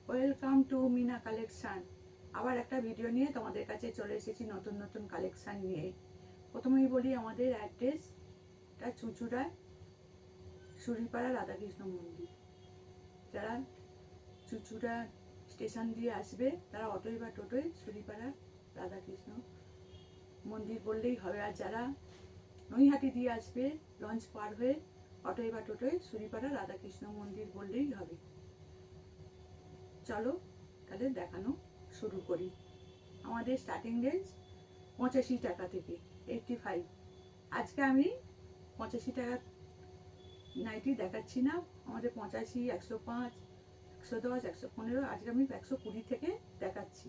Welcome to Mina collection. আবার একটা video নিয়ে তোমাদের কাছে চলে এসেছি নতুন নতুন কালেকশান নিয়ে। প্রথমেই বলি আমাদের অ্যাড্রেসটা চুঁচুড়ায় সুরিপাড়া রাধাকৃষ্ণ মন্দির। যারা চুঁচুড়া স্টেশন দিয়ে আসবে তারা অটোয় বা টোটোয় সুরিপাড়া রাধাকৃষ্ণ মন্দির বললেই হবে। আর যারা নৈহাটি দিয়ে আসবে লঞ্চ পার হয়ে অটোয় বা টোটোয় সুরিপাড়া রাধাকৃষ্ণ মন্দির বললেই হবে। চলো তাহলে দেখানো শুরু করি। আমাদের স্টার্টিং রেঞ্জ 85 টাকা থেকে 85। আজকে আমি 85 টাকা নাইটি দেখাচ্ছি না, আমাদের 85, 105, 110, 115, আজকে আমি 120 থেকে দেখাচ্ছি।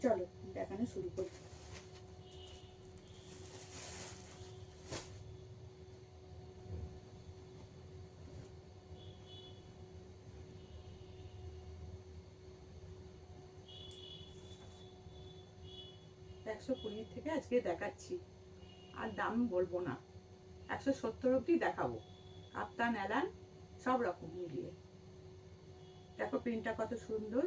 চলো দেখানো শুরু করি। একশো কুড়ি থেকে আজকে দেখাচ্ছি, আর দাম বলবো না। 170 অবধি দেখাবো, কাপ্তান অ্যালান সব রকম মিলিয়ে। দেখো প্রিন্টটা কত সুন্দর।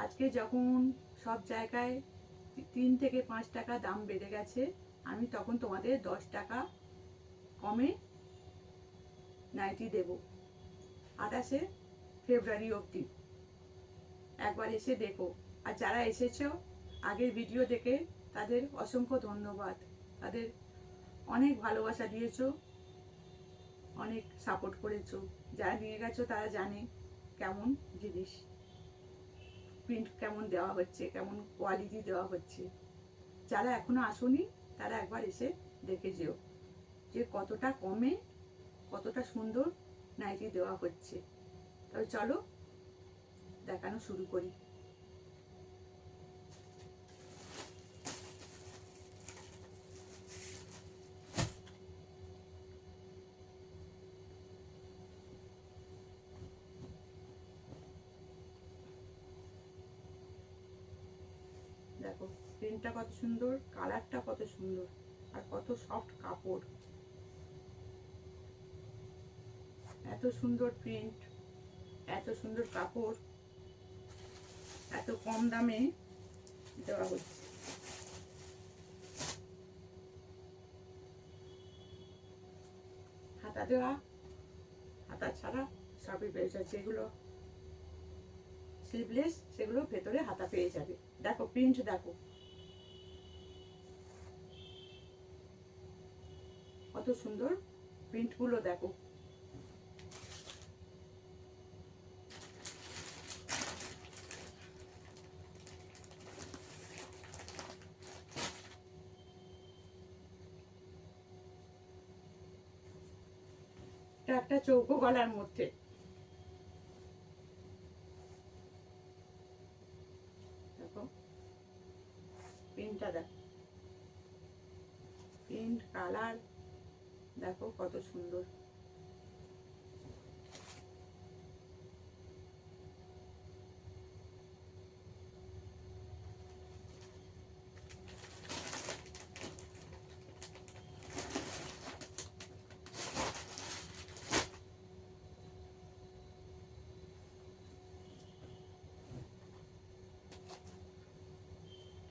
আজকে যখন সব জায়গায় 3 থেকে 5 টাকা দাম বেড়ে গেছে, আমি তখন তোমাদের 10 টাকা কমে নাইটি দেব 28 ফেব্রুয়ারি অবধি। একবার এসে দেখো। আর যারা এসেছো আগের ভিডিও দেখে তাদের অসংখ্য ধন্যবাদ। তাদের অনেক ভালোবাসা দিয়েছো, অনেক সাপোর্ট করেছো। যারা নিয়ে গেছো তারা জানে কেমন জিনিস, প্রিন্ট কেমন দেওয়া হচ্ছে, কেমন কোয়ালিটি দেওয়া হচ্ছে। যারা এখনো আসোনি তারা একবার এসে দেখে যেও যে কতটা কমে কতটা সুন্দর নাইটি দেওয়া হচ্ছে। তবে চলো দেখানো শুরু করি। দেখো প্রিন্টটা কত সুন্দর, কালারটা কত সুন্দর, আর কত সফট কাপড়। এত সুন্দর প্রিন্ট, এত সুন্দর কাপড়, এত কম দামে দেওয়া হচ্ছে। হাতা দেওয়া, হাতা ছাড়া সবই পেয়ে যাচ্ছে। এগুলো স্লিভলেস, সেগুলো ভেতরে হাতা পেয়ে যাবে। দেখো প্রিন্ট দেখো কত সুন্দর, প্রিন্টগুলো দেখো। এটা একটা চৌকো গলার মধ্যে। দেখো প্রিন্টটা দেখো, প্রিন্ট কালার দেখো কত সুন্দর।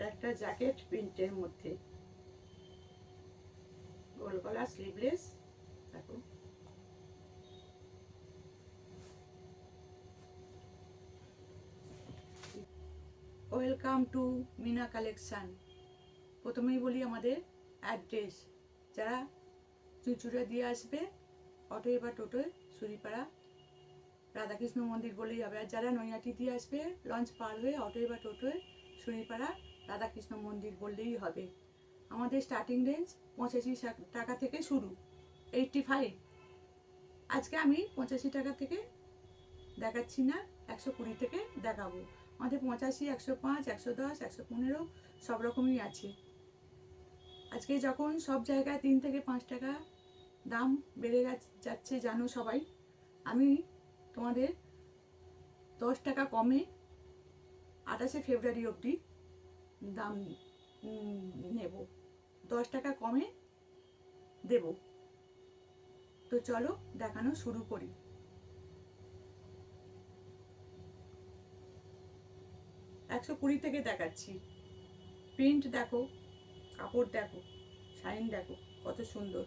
একটা জ্যাকেট প্রিন্টের মধ্যে, গোল গলা, স্লিভলেস। দেখো ওয়েলকাম টু মিনা কালেকশান। প্রথমেই বলি আমাদের অ্যাড্রেস। যারা চুঁচুড়া দিয়ে আসবে অটোয় বা টোটোয় সুরিপাড়া রাধাকৃষ্ণ মন্দির বলেই হবে। আর যারা নৈহাটি দিয়ে আসবে লঞ্চ পার হয়ে অটোয় বা টোটোয় সুরিপাড়া রাধাকৃষ্ণ মন্দির বললেই হবে। আমাদের স্টার্টিং রেঞ্জ 85 টাকা থেকে শুরু, 85। আজকে আমি 85 টাকা থেকে দেখাচ্ছি না, 120 থেকে দেখাবো। আমাদের 85, 105, 110, 115 সব রকমই আছে। আজকে যখন সব জায়গায় 3 থেকে 5 টাকা দাম বেড়ে যাচ্ছে জানো সবাই, আমি তোমাদের 10 টাকা কমে 28 ফেব্রুয়ারি অবধি দাম নেব, 10 টাকা কমে দেব। তো চলো দেখানো শুরু করি। 120 থেকে দেখাচ্ছি। প্রিন্ট দেখো, কাপড় দেখো, শাইন দেখো কত সুন্দর।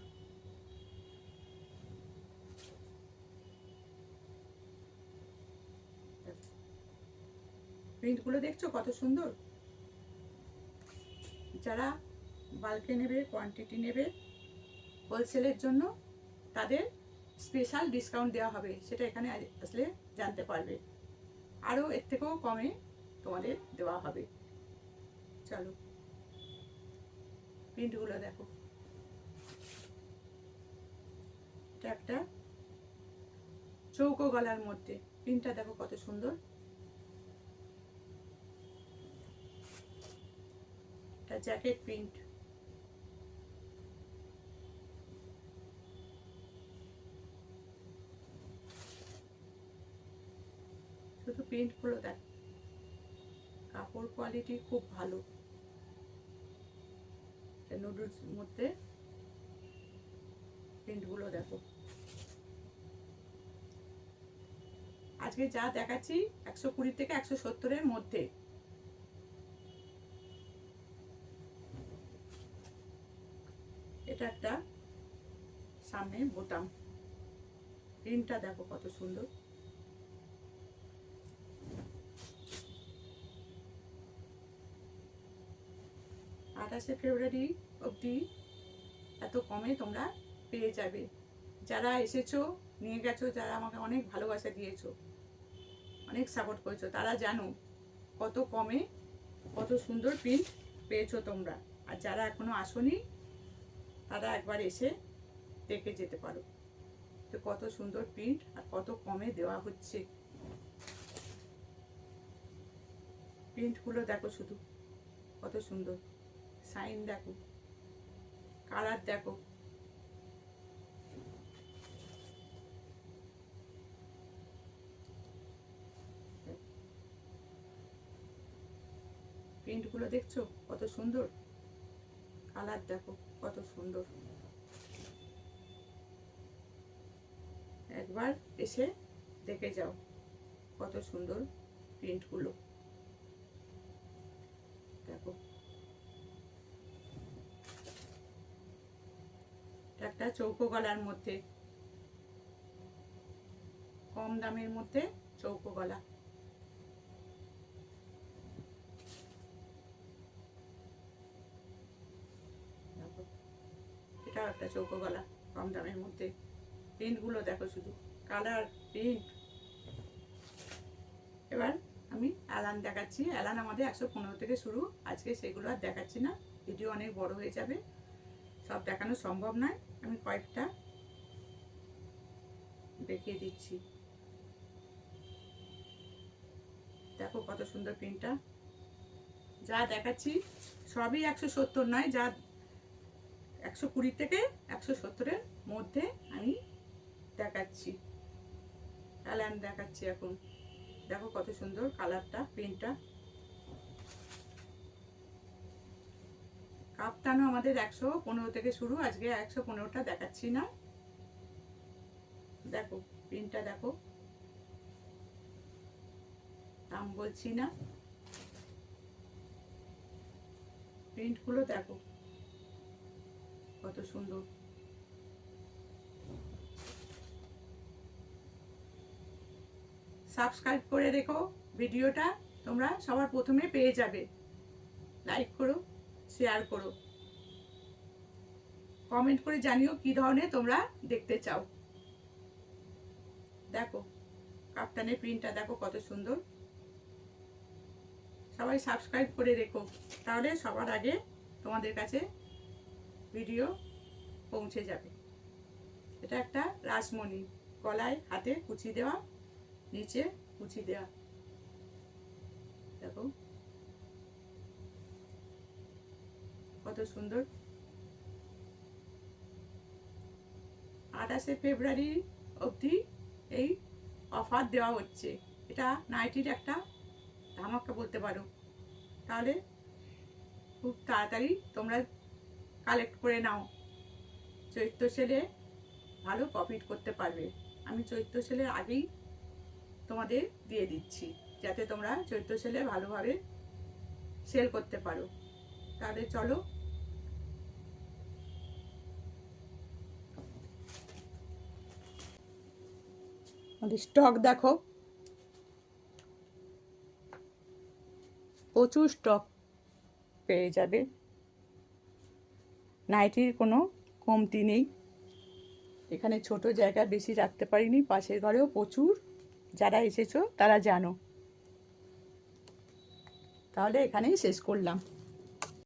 প্রিন্টগুলো দেখছো কত সুন্দর। যারা বাল্কে নেবে, কোয়ান্টিটি নেবে, হোলসেলের জন্য তাদের স্পেশাল ডিসকাউন্ট দেওয়া হবে, সেটা এখানে আসলে জানতে পারবে। আরও এর থেকেও কমে তোমাদের দেওয়া হবে। চলো প্রিন্টগুলো দেখো। এটা একটা চৌকো গলার মধ্যে, প্রিন্টটা দেখো কত সুন্দর। এটা জ্যাকেট প্রিন্ট। শুধু প্রিন্টগুলো দেখো, কাপড় কোয়ালিটি খুব ভালো। নুডলস মধ্যে প্রিন্টগুলো দেখো। আজকে যা দেখাচ্ছি 120 থেকে 170-এর মধ্যে। এটা একটা সামনে বোতাম, প্রিন্টটা দেখো কত সুন্দর। ফেব্রুয়ারি অবধি এত কমে তোমরা পেয়ে যাবে। যারা এসেছো, নিয়ে গেছো, যারা আমাকে অনেক ভালোবাসা দিয়েছো, অনেক সাপোর্ট করেছো, তারা জানো কত কমে কত সুন্দর প্রিন্ট পেয়েছো তোমরা। আর যারা এখনো আসোনি তারা একবার এসে দেখে যেতে পারো তো কত সুন্দর প্রিন্ট আর কত কমে দেওয়া হচ্ছে। প্রিন্টগুলো দেখো শুধু কত সুন্দর, সাইন দেখো, কালার দেখো। প্রিন্টগুলো দেখছো কত সুন্দর, কালার দেখো কত সুন্দর। একবার এসে দেখে যাও কত সুন্দর প্রিন্টগুলো দেখো। একটা চৌকো গলার মধ্যে, কম দামের মধ্যে চৌকো গলা। এটাও একটা চৌকো গলা, কম দামের মধ্যে। প্রিন্টগুলো দেখো শুধু, কালার, প্রিন্ট। এবার আমি অ্যালান দেখাচ্ছি। অ্যালান আমাদের 115 থেকে শুরু। আজকে সেগুলো আর দেখাচ্ছি না, ভিডিও অনেক বড় হয়ে যাবে, সব দেখানো সম্ভব নয়। আমি কয়েকটা দেখিয়ে দিচ্ছি। দেখো কত সুন্দর প্রিন্টটা। যা দেখাচ্ছি সবই 170 নয়, যা 120 থেকে 170-এর মধ্যে আমি দেখাচ্ছি। অ্যালান দেখাচ্ছি এখন। দেখো কত সুন্দর কালারটা, প্রিন্টটা। কাপ্তানও আমাদের 115 থেকে শুরু। আজকে 115টা দেখাচ্ছি না। দেখো প্রিন্টটা দেখো, দাম বলছি না, প্রিন্টগুলো দেখো কত সুন্দর। সাবস্ক্রাইব করে রেখো, ভিডিওটা তোমরা সবার প্রথমে পেয়ে যাবে। লাইক করো, শেয়ার করো, কমেন্ট করে জানিও কি ধরনের তোমরা দেখতে চাও। দেখো কাপ্তানের প্রিন্টটা দেখো কত সুন্দর। সবাই সাবস্ক্রাইব করে রেখো, তাহলে সবার আগে তোমাদের কাছে ভিডিও পৌঁছে যাবে। এটা একটা রাসমণি, গলায় হাতে কুচি দেওয়া, নিচে কুচি দেওয়া। দেখো কত সুন্দর। 28 ফেব্রুয়ারি অবধি এই অফার দেওয়া হচ্ছে। এটা নাইটির একটা ধামাকা বলতে পারো। তাহলে খুব খুব তাড়াতাড়ি তোমরা কালেক্ট করে নাও, চৈত্র সেলে ভালো প্রফিট করতে পারবে। আমি চৈত্র সেলের আগেই তোমাদের দিয়ে দিচ্ছি, যাতে তোমরা চৈত্র সেলে ভালোভাবে সেল করতে পারো। তাহলে চলো, আমাদের স্টক দেখো, প্রচুর স্টক পেয়ে যাবে, নাইটির কোনো কমতি নেই। এখানে ছোট জায়গা বেশি রাখতে পারিনি, পাশের ঘরেও প্রচুর, যারা এসেছো তারা জানো। তাহলে এখানেই শেষ করলাম।